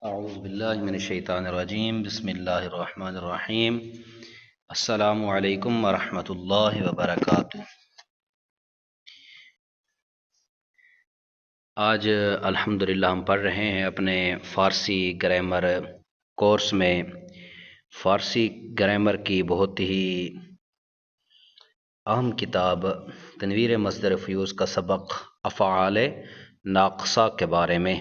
اعوذ باللہ من الشیطان الرجیم، بسم اللہ الرحمن الرحیم۔ السلام علیکم ورحمۃ اللہ وبرکاتہ۔ آج الحمدللہ ہم پڑھ رہے ہیں اپنے فارسی گرامر کورس میں فارسی گرامر کی بہت ہی اہم کتاب تنویر مصدر فیوز کا سبق افعال ناقصہ کے بارے میں۔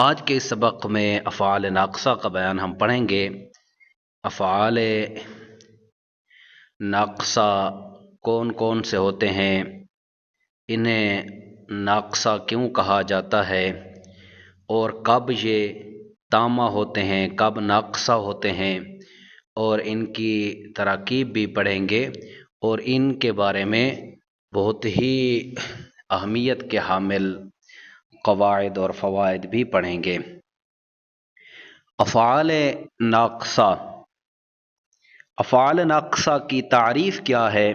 آج کے اس سبق میں افعال ناقصہ کا بیان ہم پڑھیں گے۔ افعال ناقصہ کون کون سے ہوتے ہیں، انہیں ناقصہ کیوں کہا جاتا ہے، اور کب یہ تامہ ہوتے ہیں، کب ناقصہ ہوتے ہیں، اور ان کی تراکیب بھی پڑھیں گے، اور ان کے بارے میں بہت ہی اہمیت کے حامل قواعد اور فوائد بھی پڑھیں گے۔ افعال ناقصہ، افعال ناقصہ کی تعریف کیا ہے؟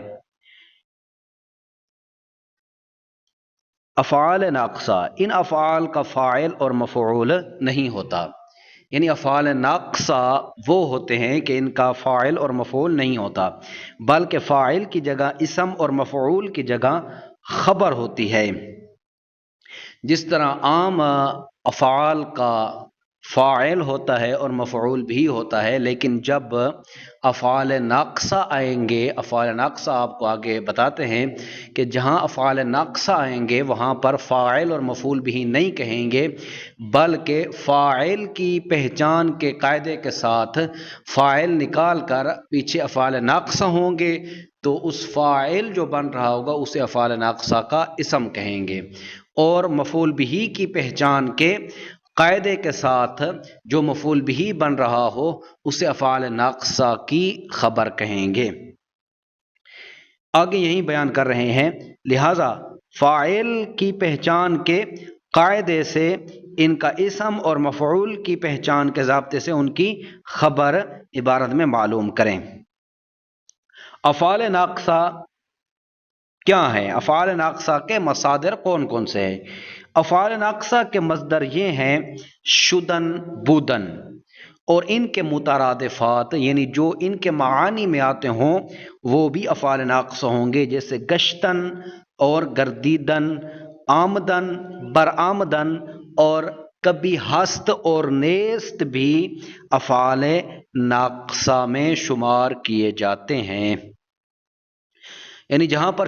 افعال ناقصہ، ان افعال کا فاعل اور مفعول نہیں ہوتا، یعنی افعال ناقصہ وہ ہوتے ہیں کہ ان کا فاعل اور مفعول نہیں ہوتا، بلکہ فاعل کی جگہ اسم اور مفعول کی جگہ خبر ہوتی ہے۔ جس طرح عام افعال کا فاعل ہوتا ہے اور مفعول بھی ہوتا ہے، لیکن جب افعال ناقصہ آئیں گے، افعال ناقصہ آپ کو آگے بتاتے ہیں کہ جہاں افعال ناقصہ آئیں گے وہاں پر فاعل اور مفعول بھی نہیں کہیں گے، بلکہ فاعل کی پہچان کے قاعدے کے ساتھ فاعل نکال کر پیچھے افعال ناقصہ ہوں گے، تو اس فاعل جو بن رہا ہوگا اسے افعال ناقصہ کا اسم کہیں گے، اور مفعول بھی کی پہچان کے قاعدے کے ساتھ جو مفعول بھی بن رہا ہو اسے افعال ناقصہ کی خبر کہیں گے۔ آگے یہی بیان کر رہے ہیں، لہذا فاعل کی پہچان کے قاعدے سے ان کا اسم اور مفعول کی پہچان کے ضابطے سے ان کی خبر عبارت میں معلوم کریں۔ افعال ناقصہ کیا ہیں؟ افعال ناقصہ کے مصادر کون کون سے ہیں؟ افعال ناقصہ کے مصدر یہ ہیں شدن، بودن، اور ان کے مترادفات یعنی جو ان کے معانی میں آتے ہوں وہ بھی افعال ناقصہ ہوں گے، جیسے گشتن اور گردیدن، آمدن، برآمدن، اور کبھی ہست اور نیست بھی افعال ناقصہ میں شمار کیے جاتے ہیں۔ یعنی جہاں پر